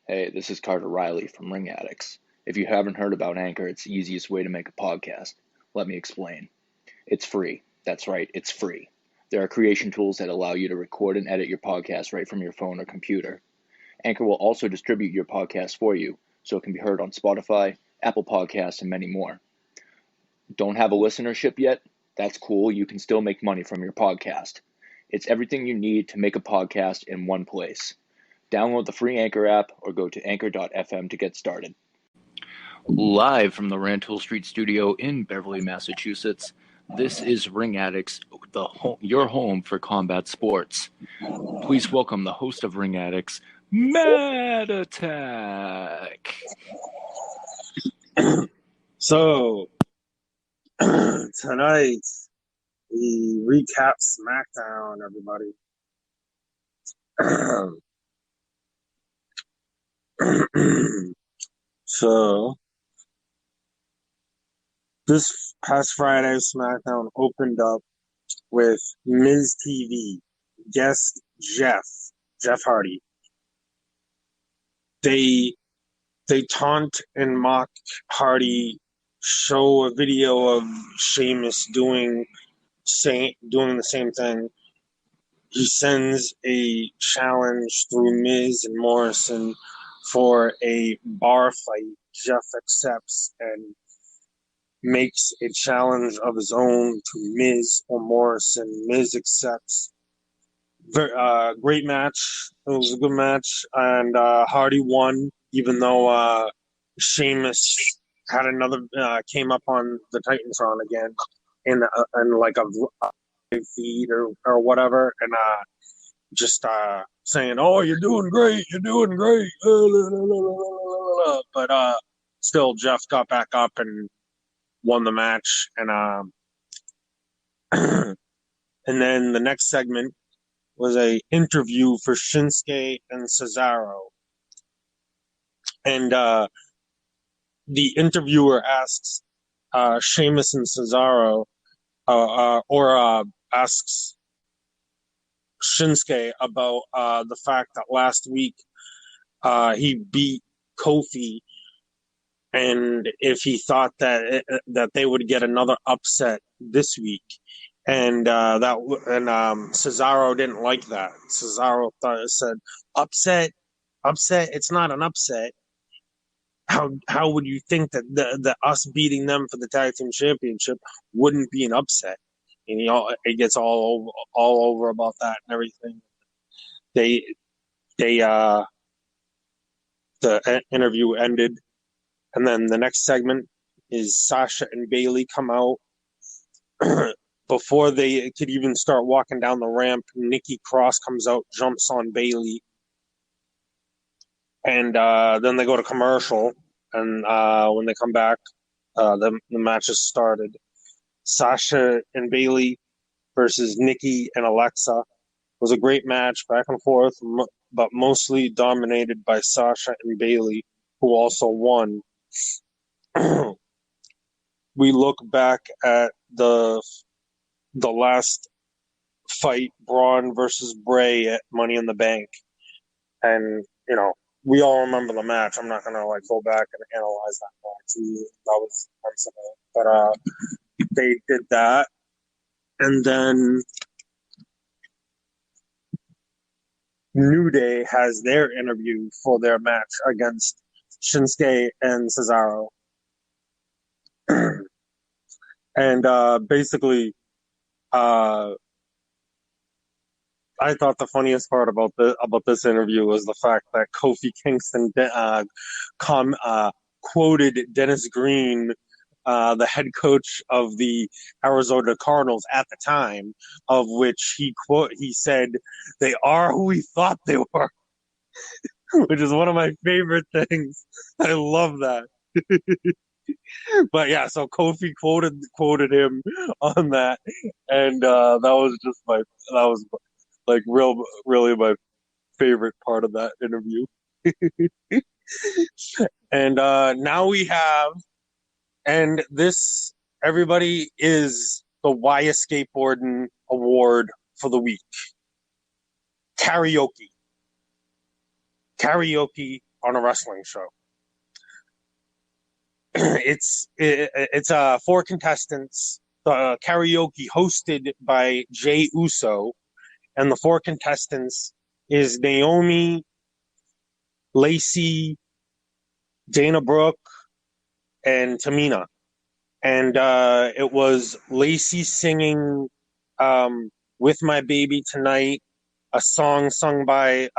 Hey, this is Carter Riley from Ring Addicts. If you haven't heard about Anchor, it's the easiest way to make a podcast. Let me explain. It's free. That's right, it's free. There are creation tools that allow you to record and edit your podcast right from your phone or computer. Anchor will also distribute your podcast for you, so it can be heard on Spotify, Apple Podcasts, and many more. Don't have a listenership yet? That's cool. You can still make money from your podcast. It's everything you need to make a podcast in one place. Download the free Anchor app or go to anchor.fm to get started. Live from the Rantoul Street studio in Beverly, Massachusetts, this is Ring Addicts, your home for combat sports. Please welcome the host of Ring Addicts, MattAttack. So, tonight, we recap Smackdown, everybody. So, this past Friday, SmackDown opened up with Miz TV, guest Jeff Hardy. They taunt and mock Hardy, show a video of Sheamus doing the same thing. He sends a challenge through Miz and Morrison for a bar fight. Jeff accepts and makes a challenge of his own to Miz or Morrison. Miz accepts. Great match. It was a good match, and Hardy won, even though Sheamus had another came up on the Titantron again in like a feed or whatever, and just saying, "Oh, you're doing great, but still, Jeff got back up and won the match, and and then the next segment was a interview for Shinsuke and Cesaro, and the interviewer asks Sheamus and Cesaro, or asks Shinsuke about the fact that last week he beat Kofi, and if he thought that they would get another upset this week, and Cesaro didn't like that. Cesaro said, "Upset, it's not an upset. How would you think that the us beating them for the tag team championship wouldn't be an upset?" And it gets all over about that and everything. The interview ended, and then the next segment is Sasha and Bayley come out. Before they could even start walking down the ramp, Nikki Cross comes out, jumps on Bayley, and then they go to commercial. And when they come back, the match has started. Sasha and Bayley versus Nikki and Alexa was a great match, back and forth, but mostly dominated by Sasha and Bayley, who also won. We look back at the last fight, Braun versus Bray at Money in the Bank, and we all remember the match. I'm not gonna go back and analyze that match. That was sensible, but they did that, and then New Day has their interview for their match against Shinsuke and Cesaro, and basically, I thought the funniest part about this interview was the fact that Kofi Kingston quoted Dennis Green, the head coach of the Arizona Cardinals at the time, of which he said, "They are who we thought they were," which is one of my favorite things. I love that. But yeah, so Kofi quoted him on that, and that was really my favorite part of that interview. And now we have, and this, everybody, is the Why Skateboarding Award for the week. Karaoke on a wrestling show. It's 4 contestants. Karaoke hosted by Jey Uso, and the 4 contestants is Naomi, Lacey, Dana Brooke, and Tamina. And it was Lacey singing "With My Baby Tonight," a song sung by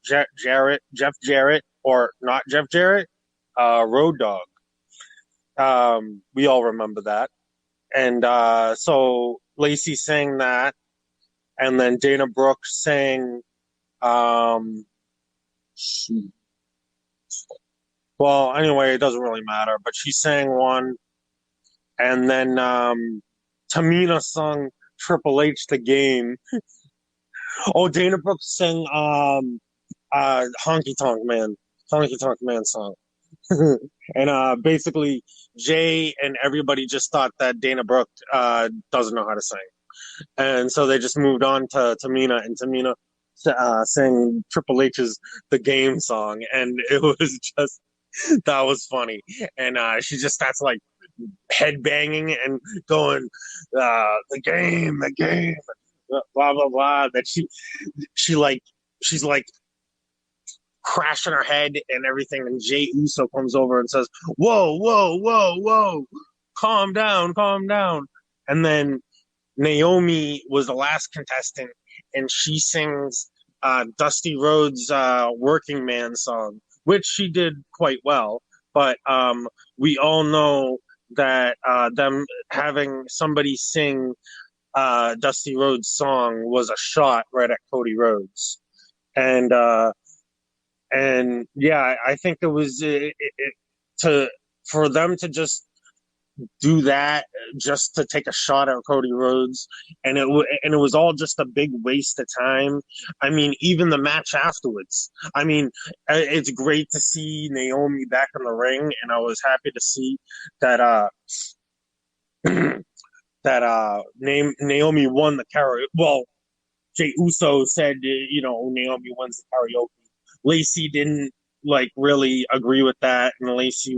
Jeff Jarrett, or not Jeff Jarrett, Road Dogg. We all remember that. And so Lacey sang that, and then Dana Brooke sang. Well, anyway, it doesn't really matter, but she sang one, and then Tamina sung Triple H the Game. Oh, Dana Brooke sang Honky Tonk Man song. And basically, Jay and everybody just thought that Dana Brooke doesn't know how to sing. And so they just moved on to Tamina, and Tamina sang Triple H's The Game song. And it was just, that was funny. And she just starts like headbanging and going, the game, blah, blah, blah. That she's like, crashing her head and everything, and Jey Uso comes over and says, whoa, calm down. And then Naomi was the last contestant, and she sings Dusty Rhodes' Working Man song, which she did quite well. But we all know that them having somebody sing Dusty Rhodes' song was a shot right at Cody Rhodes. And yeah, I think it was for them to just do that, just to take a shot at Cody Rhodes, and it was all just a big waste of time. I mean, even the match afterwards. I mean, it's great to see Naomi back in the ring, and I was happy to see that Naomi won the karaoke. Well, Jey Uso said, Naomi wins the karaoke. Lacey didn't really agree with that, and Lacey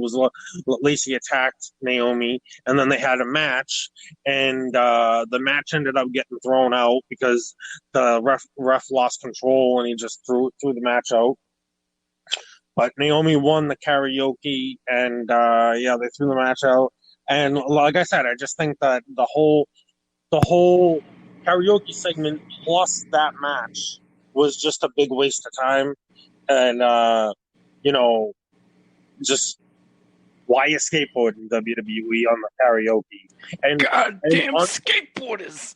attacked Naomi, and then they had a match, and the match ended up getting thrown out because the ref lost control, and he just threw the match out. But Naomi won the karaoke, and they threw the match out. And like I said, I just think that the whole karaoke segment plus that match was just a big waste of time. And, just why you skateboard in WWE on the karaoke? And goddamn skateboarders!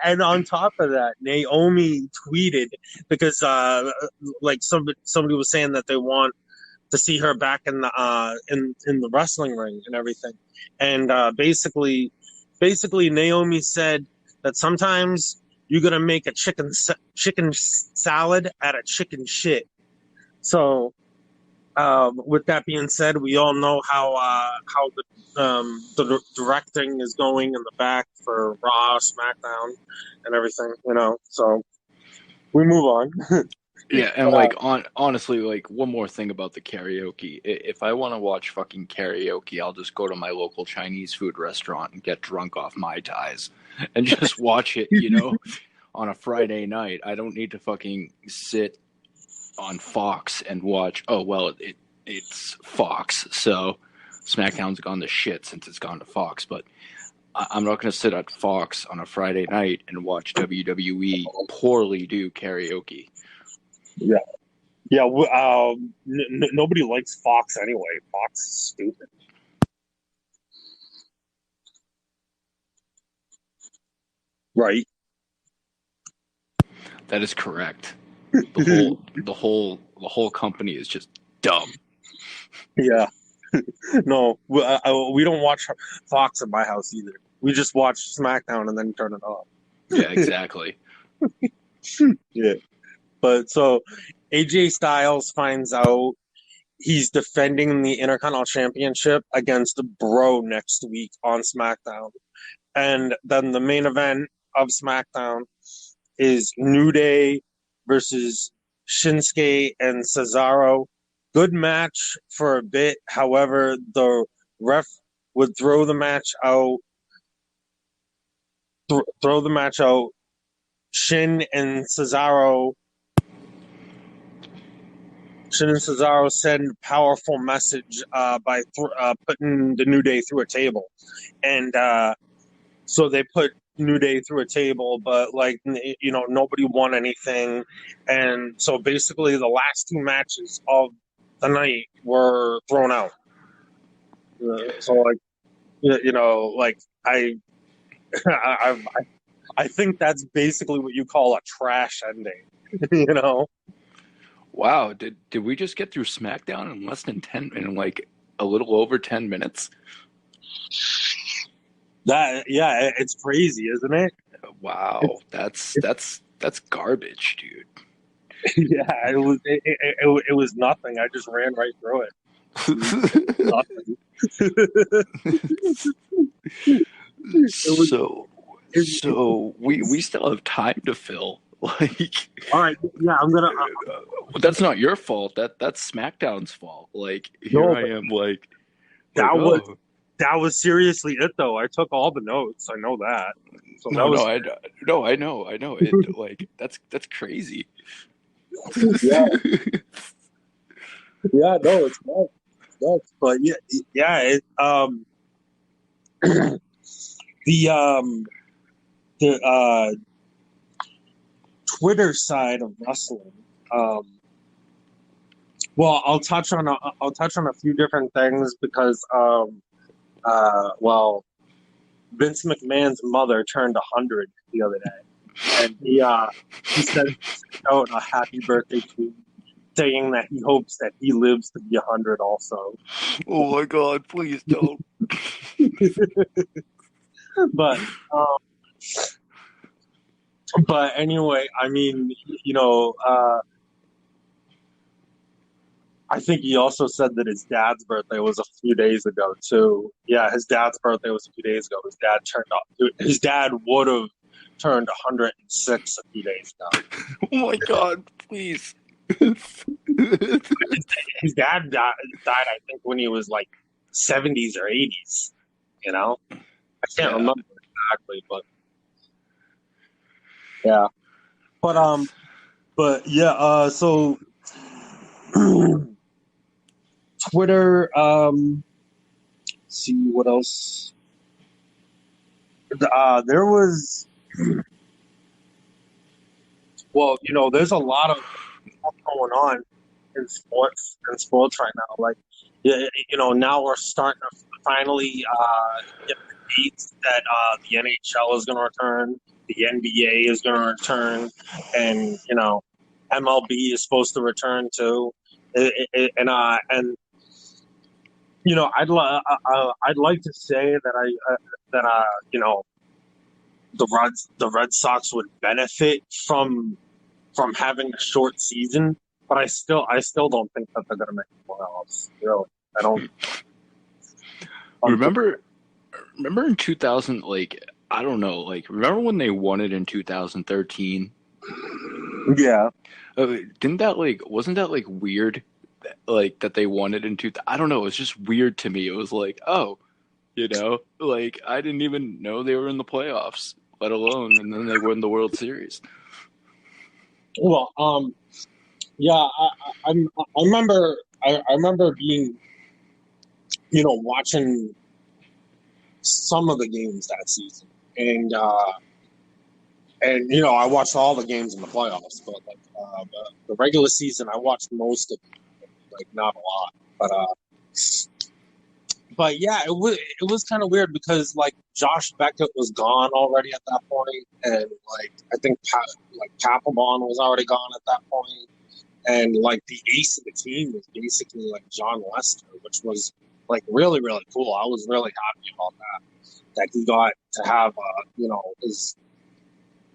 And on top of that, Naomi tweeted because somebody was saying that they want to see her back in the wrestling ring and everything. And basically Naomi said that sometimes you're gonna make a chicken salad out of chicken shit. So, with that being said, we all know how the directing is going in the back for Raw, SmackDown, and everything. So we move on. Yeah, and honestly, one more thing about the karaoke. If I want to watch fucking karaoke, I'll just go to my local Chinese food restaurant and get drunk off Mai Tais and just watch it, on a Friday night. I don't need to fucking sit on Fox and watch. Oh well, it's Fox, so SmackDown's gone to shit since it's gone to Fox. But I'm not going to sit at Fox on a Friday night and watch WWE poorly do karaoke. Yeah. Nobody likes Fox anyway. Fox is stupid. Right. That is correct. The whole company is just dumb. Yeah. No, we don't watch Fox at my house either. We just watch SmackDown and then turn it off. Yeah, exactly. Yeah. But so AJ Styles finds out he's defending the Intercontinental Championship against Bro next week on SmackDown. And then the main event of SmackDown is New Day versus Shinsuke and Cesaro. good match for a bit. However, the ref would throw the match out. Throw the match out. Shin and Cesaro send a powerful message by putting the New Day through a table, and so they put New Day through a table, but like nobody won anything, and so basically the last two matches of the night were thrown out. So like like I I I think that's basically what you call a trash ending. Wow, did we just get through SmackDown in less than 10 in like a little over 10 minutes? It's crazy, isn't it? Wow, that's garbage, dude. Yeah, it was nothing. I just ran right through it. Nothing. So we still have time to fill. Like, all right, yeah, I'm gonna. That's not your fault. That's SmackDown's fault. Like, here I am. Like that was seriously it, though. I took all the notes. I know that. So I know. It like that's crazy. Yeah. Yeah, no, it's not. But yeah, it, the Twitter side of wrestling. Well, I'll touch on a few different things because Vince McMahon's mother turned 100 the other day, and he sent out a happy birthday tweet saying that he hopes that he lives to be 100 also. Oh my God! Please don't. But anyway, I mean, I think he also said that his dad's birthday was a few days ago too. Yeah, his dad's birthday was a few days ago. His dad would have turned 106 a few days ago. Oh my God! Please. His dad died, I think, when he was like 70s or 80s. I can't remember exactly, but yeah. But yeah. So Twitter. See what else. There was. Well, there's a lot of stuff going on in sports right now. Like, now we're starting to finally get the dates that the NHL is going to return, the NBA is going to return, and MLB is supposed to return too. And I'd like to say that the Red Sox would benefit from having a short season, but I still don't think that they're going to make the playoffs. Really, I don't. Remember in 2000, like, I don't know, like, remember when they won it in 2013? Yeah. Wasn't that like weird? Like that they won it in I don't know. It was just weird to me. It was like, oh, like I didn't even know they were in the playoffs, let alone, and then they won the World Series. Well, yeah, I remember being, watching some of the games that season, and I watched all the games in the playoffs, but like the regular season, I watched most of it, like not a lot, but yeah, it was kind of weird because like Josh Beckett was gone already at that point, and like I think Papelbon was already gone at that point, and like the ace of the team was basically like John Lester, which was like really, really cool. I was really happy about that he got to have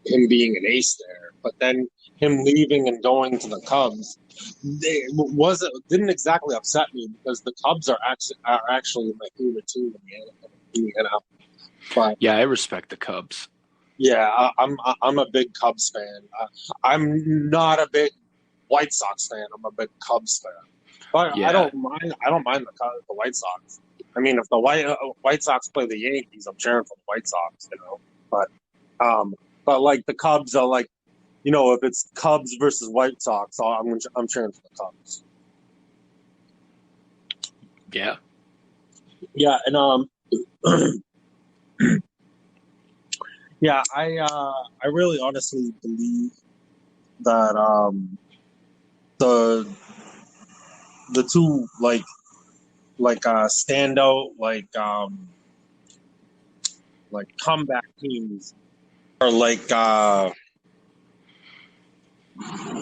him being an ace there, but then him leaving and going to the Cubs didn't exactly upset me because the Cubs are actually my favorite team in the NFL. But yeah, I respect the Cubs. Yeah, I'm a big Cubs fan. I'm not a big White Sox fan. I'm a big Cubs fan. But I Yeah, don't mind. I don't mind the White Sox. I mean, if the White Sox play the Yankees, I'm cheering for the White Sox. But like the Cubs are like, if it's Cubs versus White Sox, I'm cheering for the Cubs. yeah. Yeah, and yeah, I really honestly believe that the the two standout like comeback teams are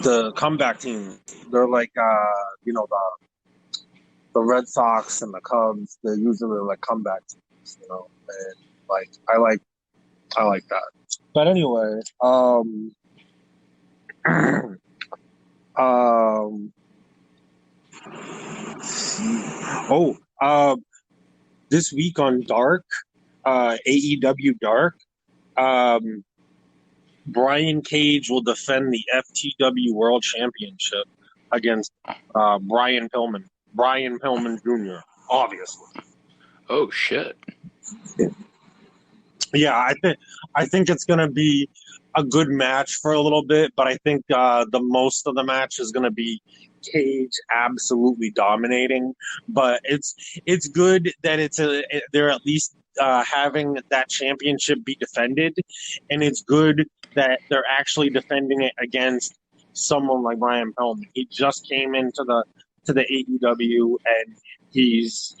the comeback teams. They're the Red Sox and the Cubs. They're usually like comeback teams, and like I like that. But anyway, um, oh, this week on Dark, AEW Dark, um, Brian Cage will defend the FTW World Championship against Brian Pillman. Brian Pillman Jr., obviously. Oh shit. Yeah, I think it's gonna be a good match for a little bit, but I think the most of the match is gonna be Cage absolutely dominating. But it's good that they're at least having that championship be defended, and it's good that they're actually defending it against someone like Brian Pillman. He just came into the AEW, and he's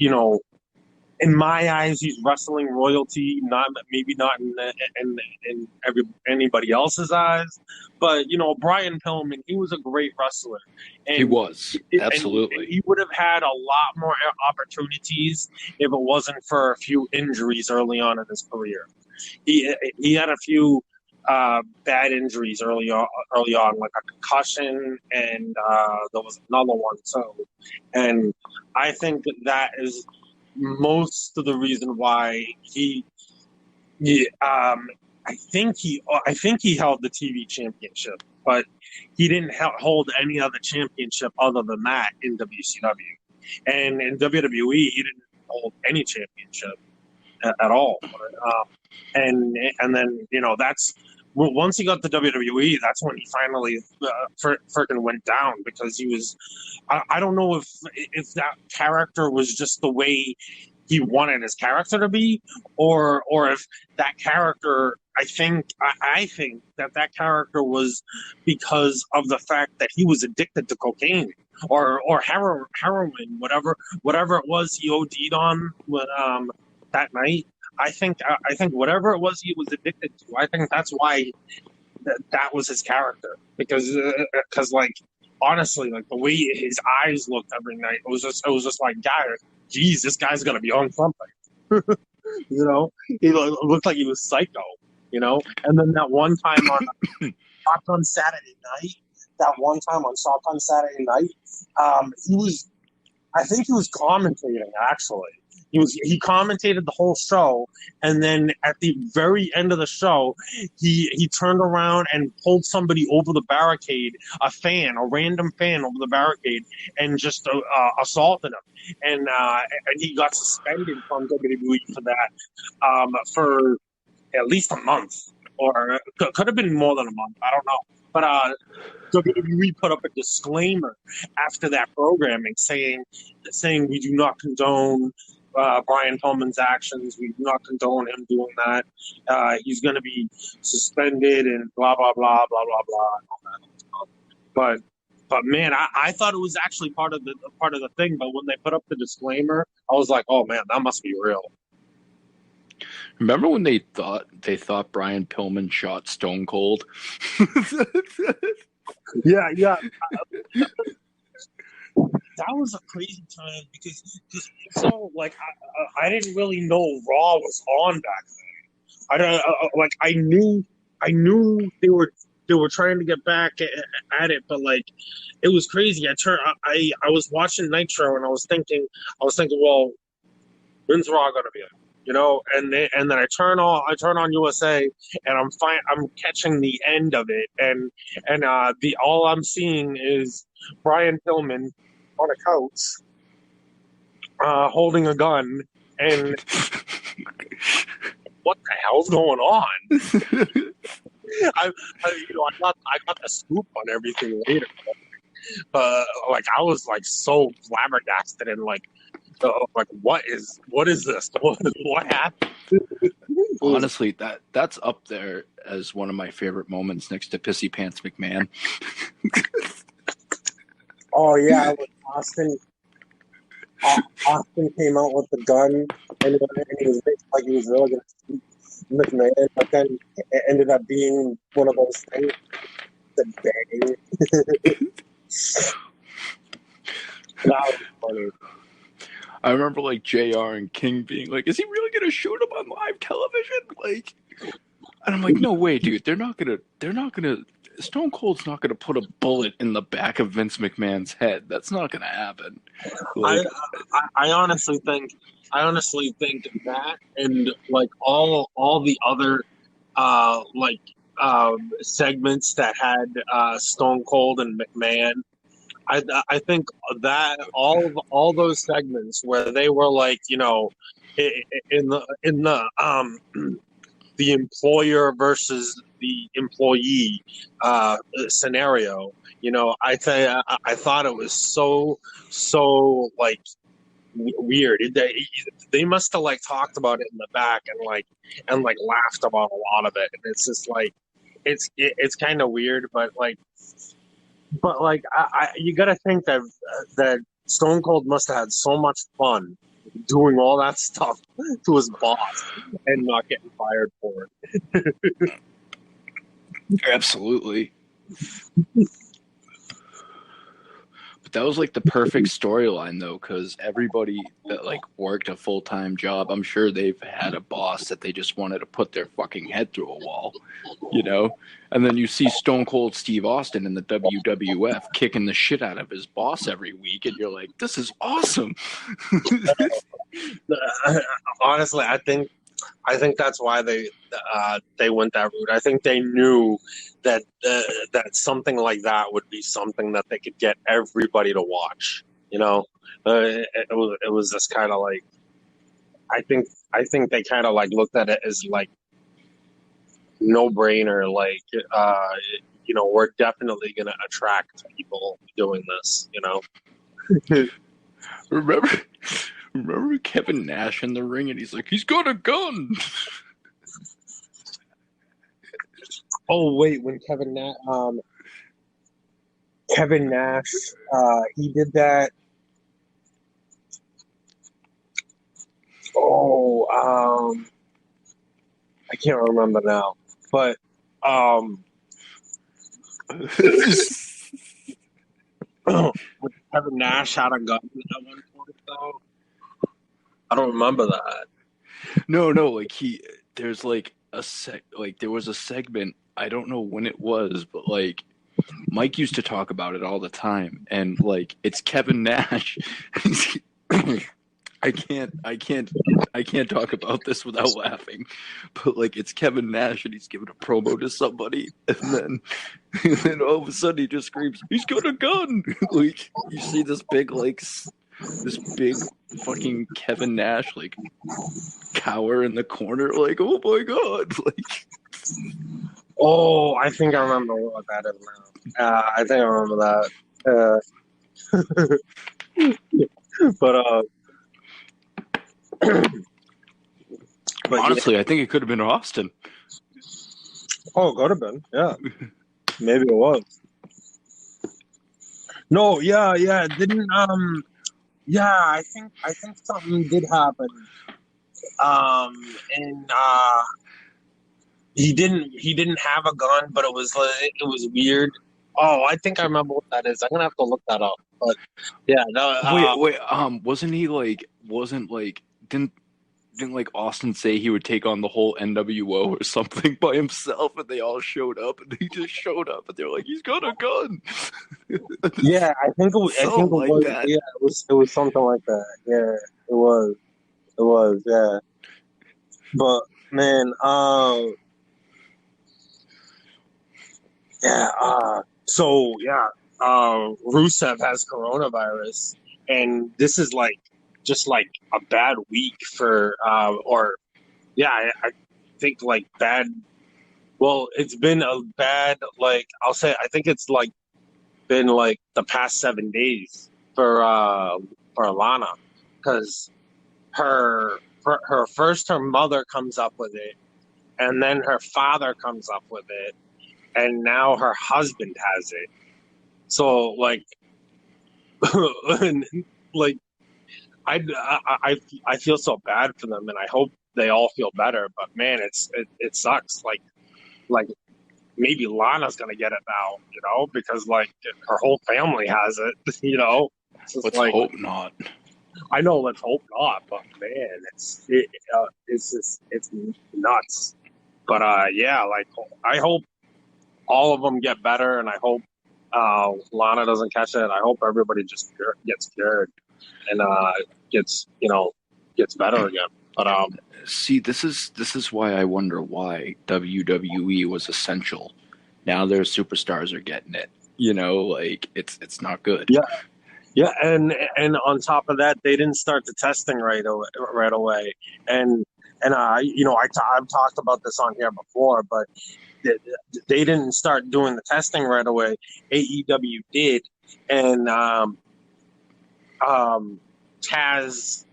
in my eyes, he's wrestling royalty. Maybe not in anybody else's eyes, but Brian Pillman, he was a great wrestler, He and was. Absolutely. he would have had a lot more opportunities if it wasn't for a few injuries early on in his career. He had a few bad injuries early on, like a concussion, and there was another one too. And I think that is most of the reason why I think he held the TV championship, but he didn't hold any other championship other than that in WCW, and in WWE he didn't hold any championship at all. And then that's once he got the WWE, that's when he finally freaking went down, because he was. I don't know if that character was just the way he wanted his character to be, or if that character. I think that character was because of the fact that he was addicted to cocaine or heroin, whatever it was he OD'd on that night. I think whatever it was he was addicted to, I think that's why that was his character. Because like honestly, like the way his eyes looked every night, it was just like, God, geez, this guy's gonna be on something. He looked like he was psycho. And then that one time on Talk on Saturday Night, I think he was commentating actually. He commentated the whole show, and then at the very end of the show, he turned around and pulled somebody over the barricade, a random fan over the barricade, and just assaulted him, and he got suspended from WWE for that for at least a month, or could have been more than a month. I don't know, but WWE put up a disclaimer after that programming saying we do not condone Brian Pillman's actions. We do not condone him doing that. He's going to be suspended and blah blah blah blah blah blah. But man, I thought it was actually part of the thing. But when they put up the disclaimer, I was like, oh man, that must be real. Remember when they thought Brian Pillman shot Stone Cold? Yeah. That was a crazy time because like I didn't really know Raw was on back then. I knew they were trying to get back at it, but like it was crazy. I was watching Nitro and I was thinking, well, when's Raw gonna be? And then I turn on USA, and I'm catching the end of it, and all I'm seeing is Brian Pillman on a couch, holding a gun, and what the hell's going on? I got the scoop on everything later. Like I was like so flabbergasted and like what is this? What happened? Honestly, that's up there as one of my favorite moments next to Pissy Pants McMahon. Oh yeah, when Austin came out with the gun and he was like he was really gonna shoot McMahon, but then it ended up being one of those things. The bang. That was funny. I remember like JR and King being like, "Is he really gonna shoot him on live television?" Like, and I'm like, "No way, dude. They're not gonna. Stone Cold's not gonna put a bullet in the back of Vince McMahon's head. That's not gonna happen." Like, I honestly think that and like all the other segments that had Stone Cold and McMahon. I think that all those segments where they were like, you know, in the the employer versus the employee scenario, you know, I thought it was so like weird. They must have like talked about it in the back and laughed about a lot of it, and it's just like it's kind of weird, but you got to think that Stone Cold must have had so much fun doing all that stuff to his boss and not getting fired for it. absolutely. But that was like the perfect storyline though, because everybody that like worked a full-time job, I'm sure they've had a boss that they just wanted to put their fucking head through a wall, you know? And then you see Stone Cold Steve Austin in the WWF kicking the shit out of his boss every week, and you're like, this is awesome. Honestly, I think that's why they went that route. I think they knew that something like that would be something that they could get everybody to watch. You know, it was just kind of like I think they kind of like looked at it as like no brainer. Like you know, we're definitely going to attract people doing this. You know, Remember Kevin Nash in the ring, and he's like, he's got a gun. Oh wait, when Kevin Nash, he did that. Oh, I can't remember now, but Kevin Nash had a gun at one point though. I don't remember that. No, like there's like there was a segment, I don't know when it was, but like Mike used to talk about it all the time, and like it's Kevin Nash. I can't talk about this without laughing, but like it's Kevin Nash and he's giving a promo to somebody, and then all of a sudden he just screams, "He's got a gun!" Like you see this big fucking Kevin Nash like cower in the corner, like, oh my god, like. Oh, I think I remember what that is now. I think I remember that. But honestly, yeah. I think it could have been Austin. Oh, it could have been. Yeah, maybe it was. No, yeah, it didn't. Yeah, I think something did happen. And he didn't have a gun, but it was weird. Oh, I think I remember what that is. I'm gonna have to look that up. But yeah, no. Wait. Didn't like Austin say he would take on the whole NWO or something by himself, and they all showed up, and he just showed up, and they're like, he's got a gun. Yeah, I think it was. That. Yeah, it was something like that. Yeah, it was. Yeah, but man, yeah. So yeah, Rusev has coronavirus, and this is like just like a bad week for I think like bad. Well, it's been a bad like I'll say I think it's like been like the past 7 days for Lana because her mother comes up with it, and then her father comes up with it, and now her husband has it. So like, like I feel so bad for them, and I hope they all feel better. But man, it sucks. Like maybe Lana's gonna get it now, because like her whole family has it. It's just Let's like hope not. I know, let's hope not, but man, it's just it's nuts. But yeah, like I hope all of them get better, and I hope Lana doesn't catch it. I hope everybody just gets cured and gets better again. But See, this is why I wonder why WWE was essential. Now their superstars are getting it. Like it's not good. yeah, yeah, and on top of that, they didn't start the testing right away, and I've talked about this on here before, but they didn't start doing the testing right away. AEW did, and Taz,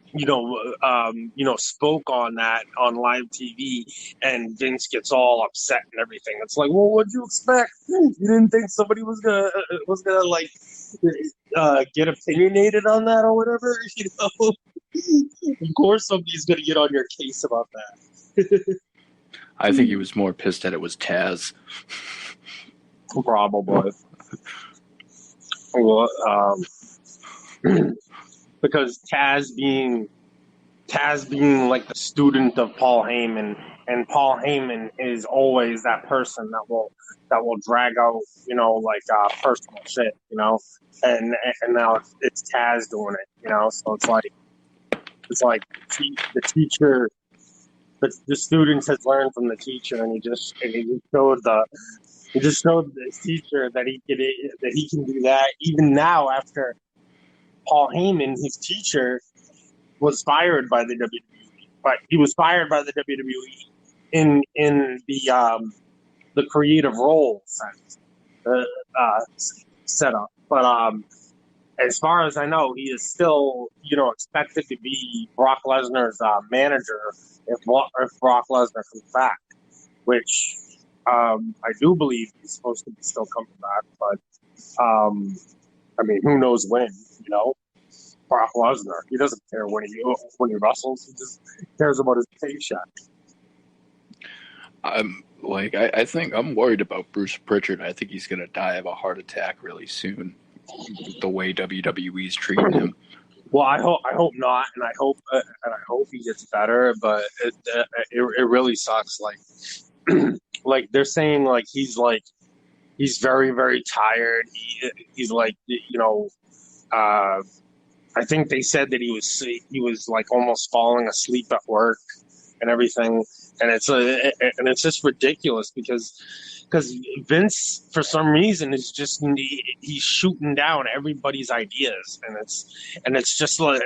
spoke on that on live TV, and Vince gets all upset and everything. It's like, well, what'd you expect? You didn't think somebody was gonna like get opinionated on that or whatever, Of course, somebody's gonna get on your case about that. I think he was more pissed that it was Taz. Probably. Well, because Taz being like the student of Paul Heyman, and Paul Heyman is always that person that will drag out personal shit, and now it's Taz doing it, so it's like the teacher. The students has learned from the teacher, and he just showed the teacher that he can do that even now after Paul Heyman, his teacher, was fired by the WWE, but he was fired by the WWE in the creative role sense setup. But as far as I know, he is still expected to be Brock Lesnar's manager if Brock Lesnar comes back, which I do believe he's supposed to be still coming back. But I mean, who knows when? Brock Lesnar. He doesn't care when he wrestles. He just cares about his paycheck. I think I'm worried about Bruce Pritchard. I think he's gonna die of a heart attack really soon. The way WWE's treating him. Well, I hope not, and I hope he gets better. But it really sucks. Like they're saying, he's very, very tired. He's I think they said that he was like almost falling asleep at work and everything, and it's just ridiculous because Vince, for some reason, is just he's shooting down everybody's ideas, and it's just like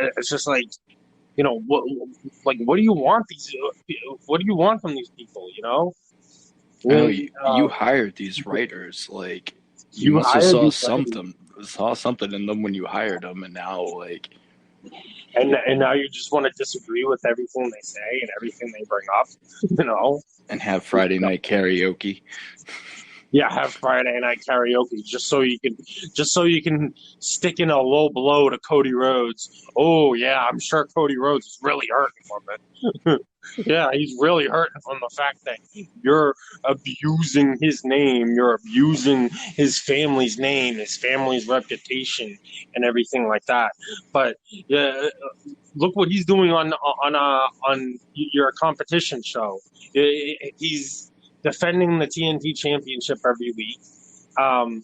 what do you want from these people? I know you hired these writers. Like you must have saw something in them when you hired them, and now and now you just want to disagree with everything they say and everything they bring up, and have Friday night karaoke. Yeah, have Friday night karaoke just so you can stick in a low blow to Cody Rhodes. Oh yeah, I'm sure Cody Rhodes is really hurting from it. Yeah, he's really hurting from the fact that you're abusing his name, you're abusing his family's name, his family's reputation, and everything like that. But yeah, look what he's doing on your competition show. He's defending the TNT Championship every week. I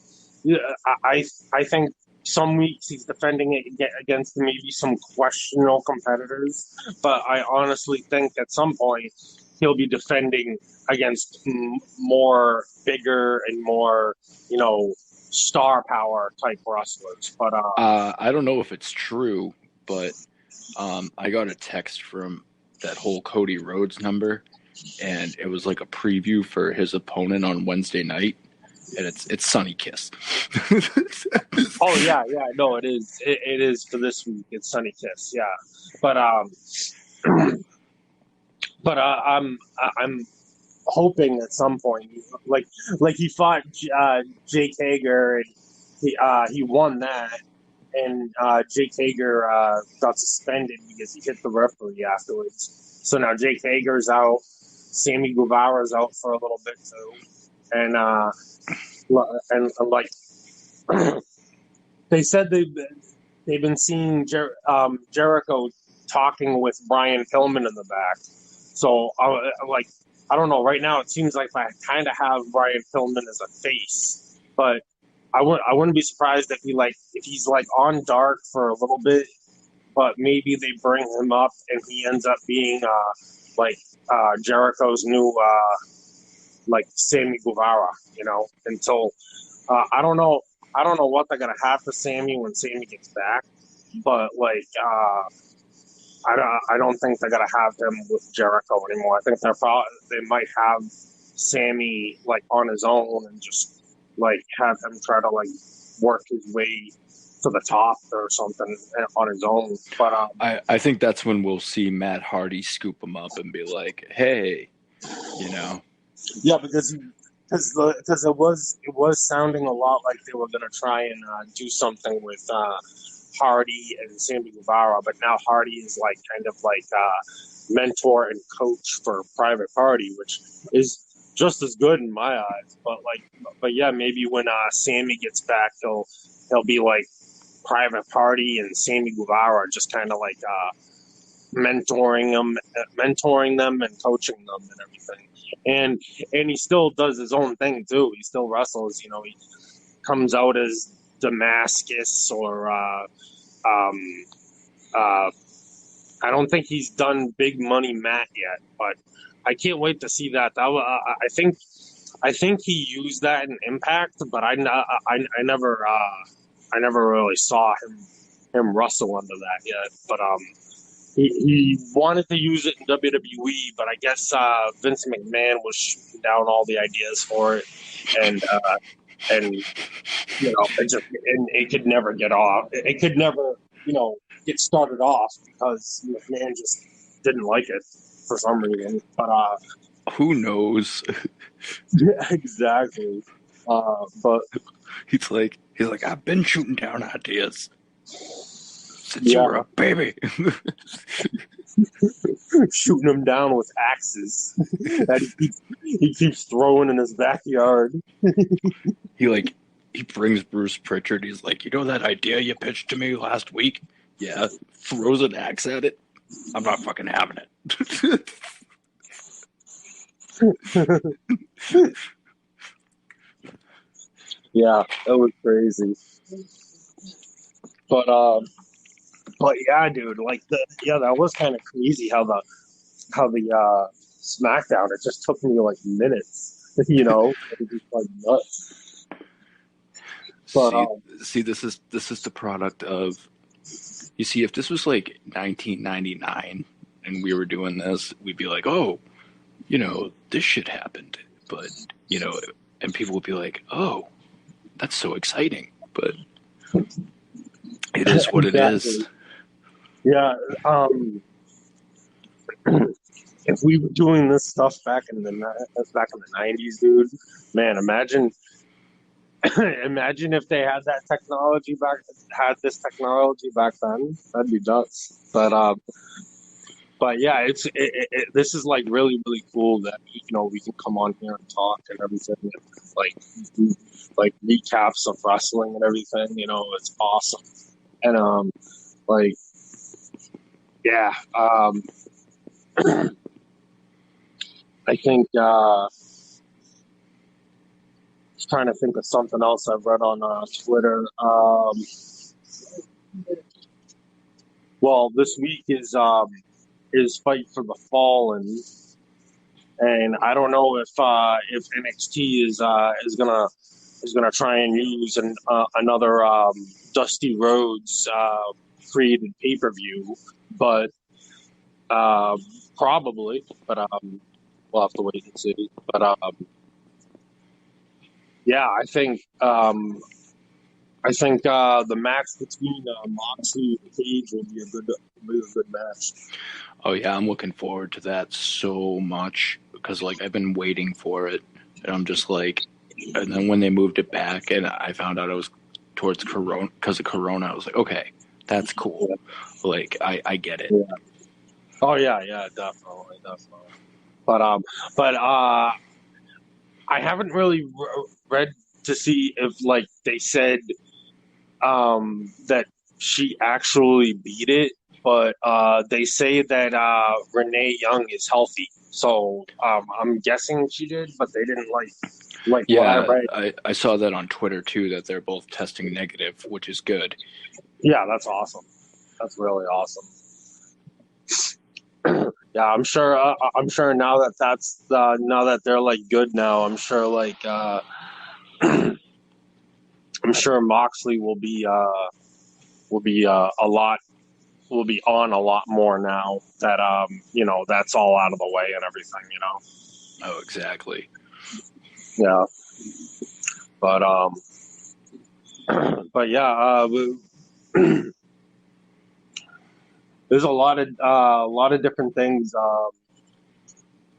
think some weeks he's defending it against maybe some questionable competitors, but I honestly think at some point he'll be defending against more bigger and more, star power type wrestlers. But I don't know if it's true, but I got a text from that whole Cody Rhodes number, and it was like a preview for his opponent on Wednesday night, and it's Sunny Kiss. oh yeah, no, it is. It is for this week. It's Sunny Kiss, yeah. But I'm hoping at some point, like he fought Jake Hager, and he won that, and Jake Hager got suspended because he hit the referee afterwards. So now Jake Hager's out, Sammy Guevara's out for a little bit too, and like they said they've been seeing Jericho talking with Brian Pillman in the back. So I don't know. Right now, it seems like I kind of have Brian Pillman as a face, but I wouldn't be surprised if he's like on dark for a little bit, but maybe they bring him up and he ends up being Jericho's new Sammy Guevara. Until I don't know what they're gonna have for Sammy when Sammy gets back, but I don't think they're gonna have him with Jericho anymore. I think they might have Sammy on his own and just have him try to work his way to the top or something on his own. But I think that's when we'll see Matt Hardy scoop him up and be like, "Hey, Yeah, because it was sounding a lot like they were gonna try and do something with Hardy and Sammy Guevara, but now Hardy is kind of mentor and coach for Private Party, which is just as good in my eyes. But yeah, maybe when Sammy gets back, he'll be Private Party and Sammy Guevara, just kind of mentoring them and coaching them and everything. And he still does his own thing too. He still wrestles. He comes out as Damascus or I don't think he's done Big Money Matt yet, but I can't wait to see that. I think he used that in Impact, but I never really saw him wrestle under that yet. But he wanted to use it in WWE, but I guess Vince McMahon was shooting down all the ideas for it, and it could never get off. It could never get started off because McMahon just didn't like it for some reason. But who knows? Yeah, exactly. But he's like, I've been shooting down ideas since you were a baby. Shooting them down with axes that he keeps throwing in his backyard. He brings Bruce Pritchard. He's like, that idea you pitched to me last week? Yeah. Throws an axe at it. I'm not fucking having it. Yeah, that was crazy. But yeah, dude, that was kind of crazy how the Smackdown, it just took me minutes, it was just nuts. But see, this is the product of, you see, if this was 1999 and we were doing this, we'd be like, oh, this shit happened, but and people would be like, oh, that's so exciting, but it is what it is. Yeah. If we were doing this stuff back in the 90s, dude, man, imagine if they had this technology back then. That'd be nuts. But yeah, this is really, really cool that we can come on here and talk and everything, and recaps of wrestling and everything. It's awesome. And yeah, I think trying to think of something else I've read on Twitter. Well, this week is Fight for the Fallen, and I don't know if NXT is gonna is going to try and use another Dusty Rhodes created pay-per-view, but probably. But we'll have to wait and see. But yeah, I think the match between Moxley and Cage will be a good match. Oh yeah, I'm looking forward to that so much because like I've been waiting for it, and I'm just like, and then when they moved it back, and I found out it was towards Corona because of Corona, I was like, okay, that's cool. Yeah. Like I get it. Yeah. Oh yeah, definitely. But I haven't really read to see if like they said that she actually beat it, but they say that Renee Young is healthy, so I'm guessing she did, but they didn't like what I Yeah, read. I saw that on Twitter too that they're both testing negative, which is good. Yeah, that's awesome. That's really awesome. Yeah, I'm sure. I'm sure now that they're like good now. I'm sure I'm sure Moxley will be a lot will be on a lot more now that that's all out of the way and everything. Oh, exactly. Yeah, but but yeah, there's a lot of different things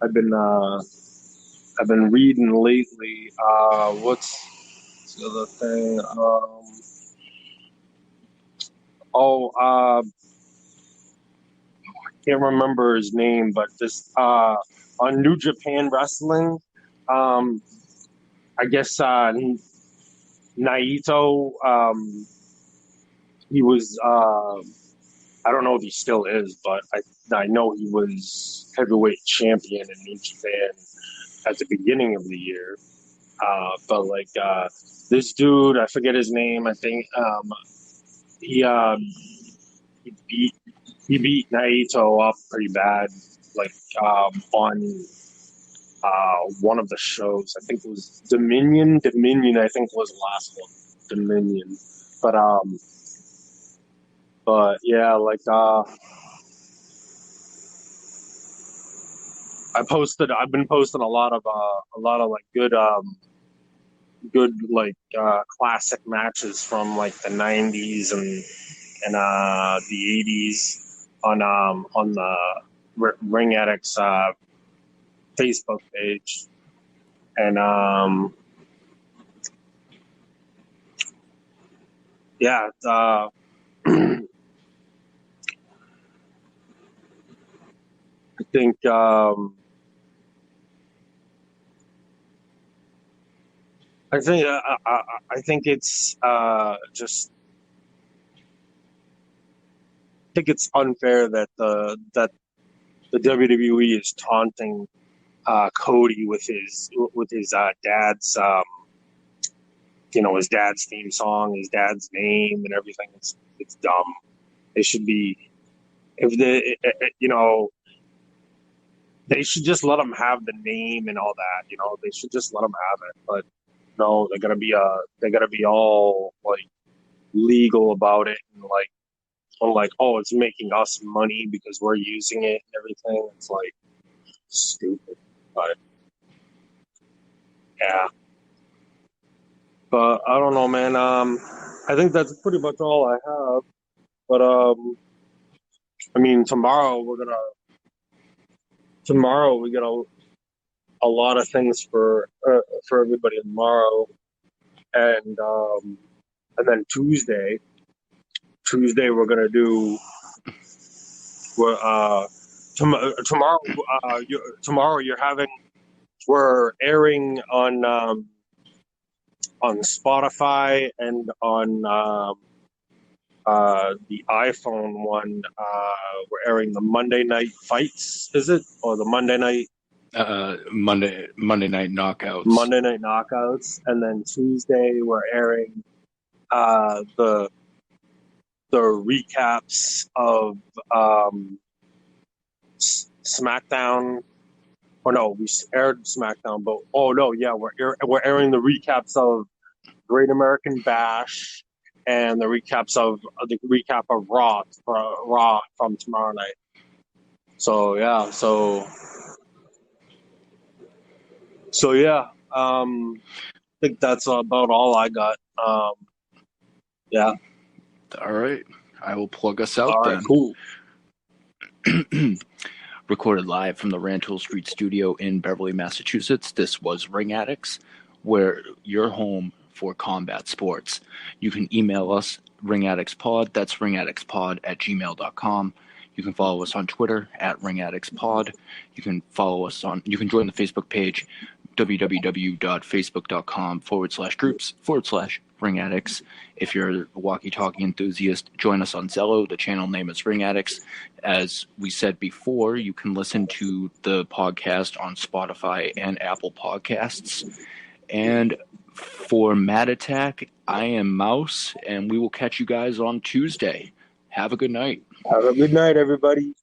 I've been reading lately. What's the other thing? Can't remember his name, but this on New Japan Wrestling, I guess Naito, he was I don't know if he still is, but I know he was heavyweight champion in New Japan at the beginning of the year. But this dude, I forget his name. I think he he beat Naito up pretty bad, like on one of the shows. I think it was Dominion. Dominion, I think, was the last one. Dominion, but yeah, I've been posting a lot of like good classic matches from like the '90s and the '80s on the Ring Addicts Facebook page, and yeah, I think I think it's just I think it's unfair that the WWE is taunting Cody with his dad's his dad's theme song, his dad's name, and everything. It's dumb. They should be if they should just let him have the name and all that. They should just let him have it. But no, they gotta be all like legal about it and oh, it's making us money because we're using it and everything. It's like stupid, but yeah. But I don't know, man. I think that's pretty much all I have. But I mean, tomorrow we got a lot of things for everybody tomorrow, and then Tuesday we're gonna do tomorrow. Tomorrow we're airing on Spotify and on the iPhone one. We're airing the Monday Night Fights. Is it or the Monday Night? Monday Night Knockouts. Monday Night Knockouts, and then Tuesday we're airing the recaps of SmackDown. Or no, we aired SmackDown, but oh no, yeah, we're airing the recaps of Great American Bash, and the recap of Raw from tomorrow night. So yeah, I think that's about all I got. Yeah. All right. I will plug us out All right. then. Cool. Recorded live from the Rantoul Street studio in Beverly, Massachusetts. This was Ring Addicts, where you're home for combat sports. You can email us, ringaddictspod. That's ringaddictspod@gmail.com. You can follow us on Twitter @ringaddictspod. You can join the Facebook page, www.facebook.com/groups/Ring Addicts. If you're a walkie-talkie enthusiast, join us on Zello. The channel name is Ring Addicts. As we said before, you can listen to the podcast on Spotify and Apple Podcasts. And for MattAttack, I am Mouse, and we will catch you guys on Tuesday. Have a good night. Have a good night, everybody.